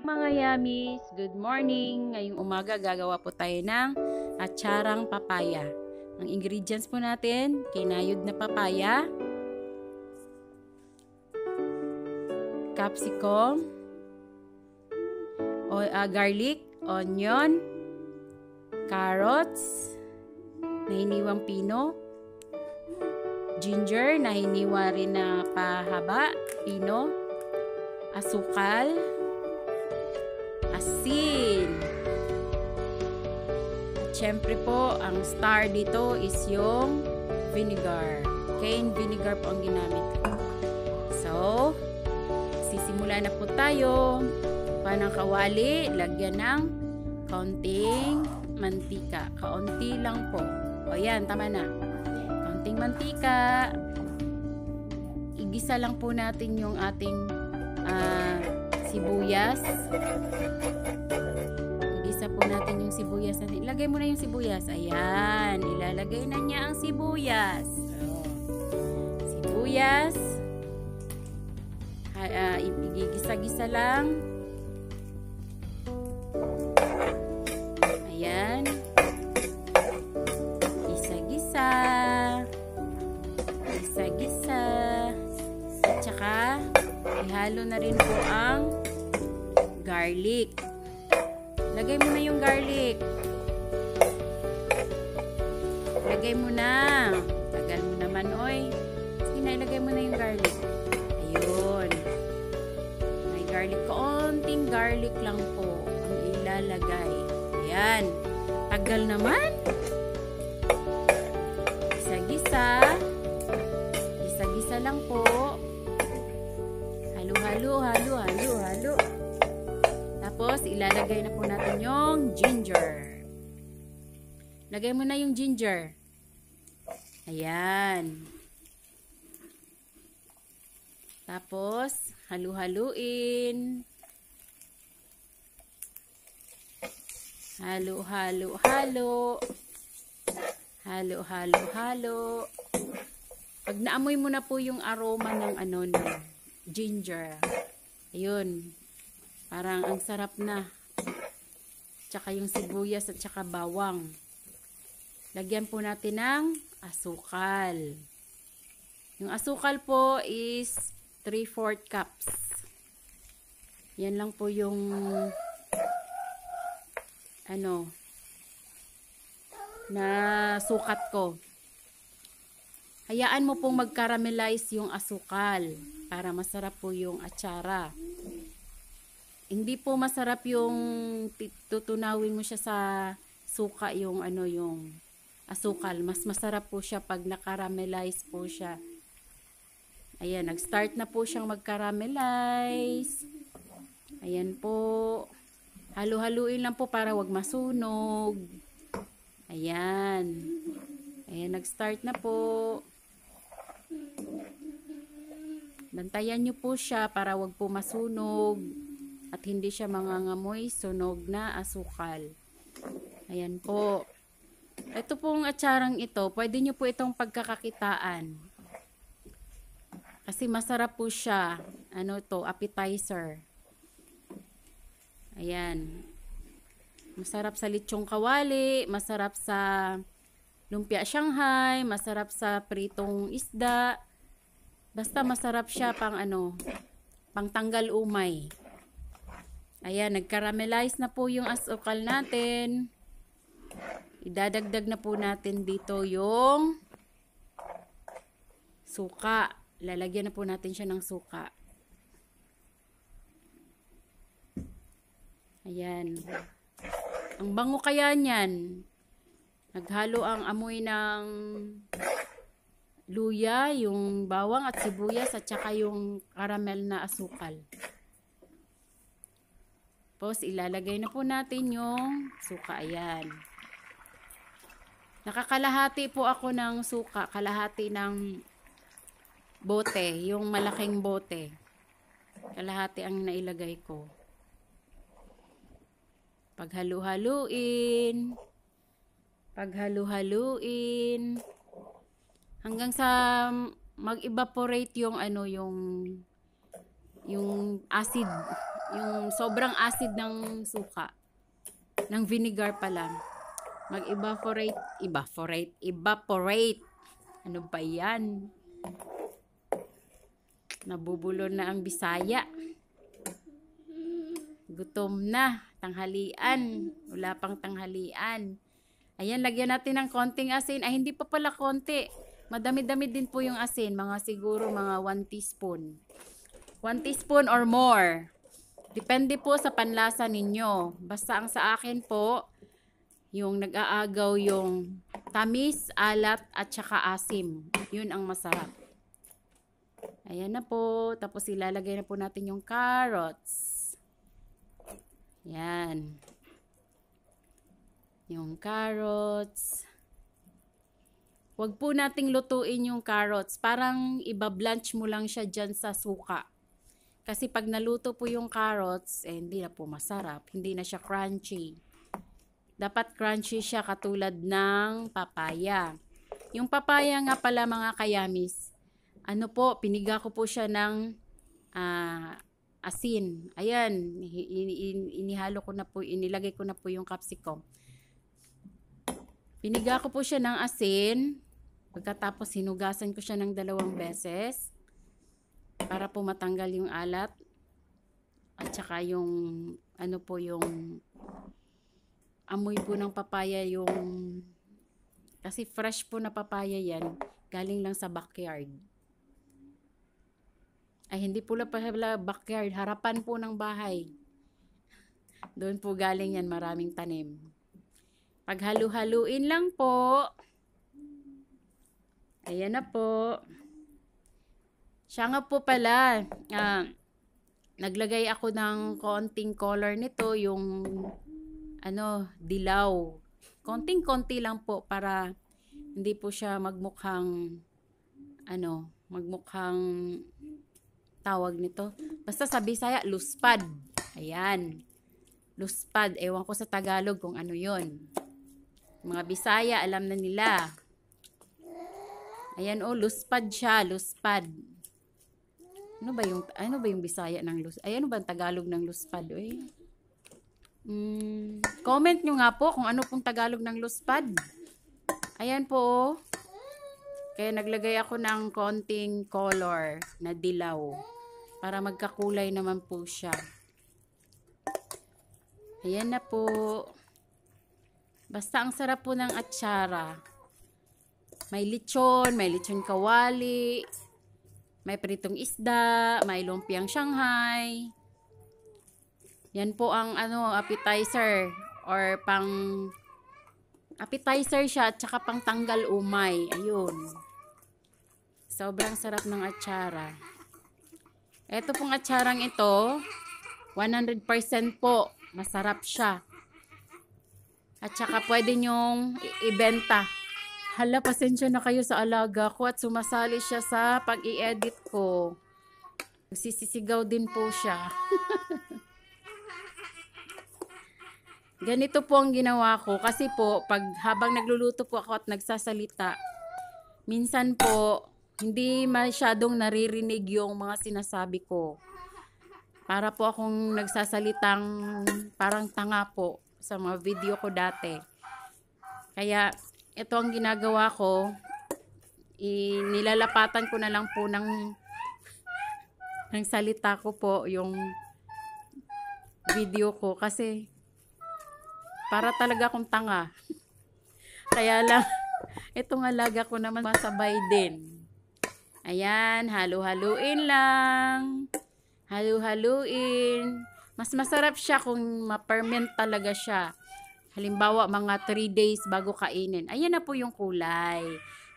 Mga yamis, good morning. Ngayong umaga gagawa po tayo ng atsarang papaya. Ang ingredients po natin, kinayod na papaya, capsicum, garlic, onion, carrots, na hiniwang pino, ginger na hiniwa rin na pahaba, pino, asukal, asin. At syempre po, ang star dito is yung vinegar. Cane vinegar po ang ginamit ko. So, sisimula na po tayo. Panang kawali, lagyan ng kaunting mantika. Kaunti lang po. O yan, tama na. Kaunting mantika. Igisa lang po natin yung ating sibuyas. Igisa po natin yung sibuyas natin. Ilagay mo na yung sibuyas. Ayan. Ilalagay na niya ang sibuyas. Sibuyas. Igigisa-gisa lang. Ayan. Gisa-gisa. Gisa-gisa. At saka, ihalo na rin po ang garlic. Lagay mo na yung garlic. Lagay mo na. Tagal mo naman, oy. Sige na, ilagay mo na yung garlic. Ayun. May garlic. Kaunting garlic lang po ang ilalagay. Ayan. Tagal naman. Gisa-gisa. Gisa-gisa lang po. Halo, halo, halo, halo. Tapos, ilalagay na po natin yung ginger. Lagay mo na yung ginger. Ayan. Tapos, halo-haluin. Halo, halo, halo. Halo, halo, halo. Pag naamoy mo na po yung aroma ng ng ginger. Ayun. Parang ang sarap na. Tsaka yung sibuyas at tsaka bawang. Lagyan po natin ng asukal. Yung asukal po is 3/4 cups. Yan lang po yung na sukat ko. Hayaan mo pong mag-caramelize yung asukal para masarap po yung atsara. Hindi po masarap yung tutunawin mo siya sa suka yung yung asukal. Mas masarap po siya pag na-caramelize po siya. Ayan, nag-start na po siyang mag-caramelize. Ayan po. Halo-haluin lang po para wag masunog. Ayan. Ayan, nag-start na po. Bantayan nyo po siya para wag po masunog at hindi siya mangangamoy sunog na asukal. Ayan po. Ito pong atsarang ito, pwede nyo po itong pagkakakitaan. Kasi masarap po siya. Appetizer. Ayan. Masarap sa lechong kawali, masarap sa lumpia Shanghai, masarap sa pritong isda. Basta masarap siya pang pang tanggal umay. Ayan, nag-caramelize na po yung asukal natin. Idadagdag na po natin dito yung suka. Lalagyan na po natin siya ng suka. Ayan. Ang bango kaya niyan. Naghalo ang amoy ng luya, yung bawang at sibuyas at saka yung caramel na asukal. Tapos ilalagay na po natin yung suka. Ayan. Nakakalahati po ako ng suka. Kalahati ng bote. Yung malaking bote. Kalahati ang nailagay ko. Paghalo-haluin. Paghalo-haluin. Hanggang sa mag-evaporate yung yung acid yung sobrang acid ng suka, ng vinegar pala. Evaporate. Ano ba yan? Nabubulo na ang Bisaya. Gutom na. Tanghalian. Wala pang tanghalian. Ayan, lagyan natin ng konting asin. Ay, hindi pa pala konti. Madami-dami din po yung asin. Siguro mga 1 teaspoon. 1 teaspoon or more. Depende po sa panlasa ninyo. Basta ang sa akin po, yung nag-aagaw yung tamis, alat, at saka asim. Yun ang masarap. Ayan na po. Tapos ilalagay na po natin yung carrots. Yan. Yung carrots. Huwag po nating lutuin yung carrots. Parang iba-blanch mo lang siya dyan sa suka. Kasi pag naluto po yung carrots, hindi na po masarap. Hindi na siya crunchy. Dapat crunchy siya katulad ng papaya. Yung papaya nga pala mga kayamis, piniga ko po siya ng asin. Ayan, inilagay ko na po yung capsicum. Piniga ko po siya ng asin. Pagkatapos hinugasan ko siya ng 2 beses. Para po matanggal yung alat. At saka yung, yung amoy po ng papaya kasi fresh po na papaya yan. Galing lang sa backyard. Ay, hindi po pala backyard. Harapan po ng bahay. Doon po galing yan. Maraming tanim. Paghalu-haluin lang po. Ayan na po. Siya nga po pala. Naglagay ako ng konting color nito. Yung dilaw. Konting-konti lang po para hindi po siya magmukhang tawag nito. Basta sa Bisaya, luspad. Ayan. Luspad. Ewan ko sa Tagalog kung ano yun. Mga Bisaya, alam na nila. Ayan, luspad siya. Luspad. Ano ba yung Bisaya ng luspad? Ay, ano ba ang Tagalog ng luspad? Comment nyo nga po kung ano pong Tagalog ng luspad. Ayan po. Kaya naglagay ako ng konting color na dilaw. Para magkakulay naman po siya. Ayan na po. Basta ang sarap po ng atsara. May lechon kawali, may pritong isda, may lumpiang Shanghai. Yan po ang appetizer or appetizer siya at saka pang tanggal umay. Ayun. Sobrang sarap ng atsara. Ito pong atsarang ito, 100% po. Masarap siya. At saka pwede nyong ibenta. Hala, pasensya na kayo sa alaga ko at sumasali siya sa pag-i-edit ko. Sisisigaw din po siya. Ganito po ang ginawa ko. Kasi po, habang nagluluto po ako at nagsasalita, minsan po, hindi masyadong naririnig yung mga sinasabi ko. Para po akong nagsasalitang parang tanga po sa mga video ko dati. Kaya, ito ang ginagawa ko. Nilalapatan ko na lang po ng salita ko po yung video ko. Kasi, para talaga akong tanga. Kaya lang, itong alaga ko naman masabay din. Ayan, halu-haluin lang. Halu-haluin. Mas masarap siya kung ma-ferment talaga siya. Halimbawa, mga 3 days bago kainin. Ayan na po yung kulay.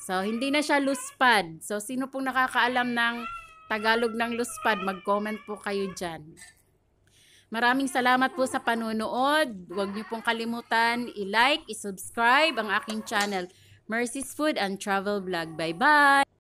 So, hindi na siya luspad. So, sino pong nakakaalam ng Tagalog ng luspad, mag-comment po kayo dyan. Maraming salamat po sa panunood. Huwag niyo pong kalimutan i-like, i-subscribe ang aking channel, Mercy's Food and Travel Vlog. Bye-bye!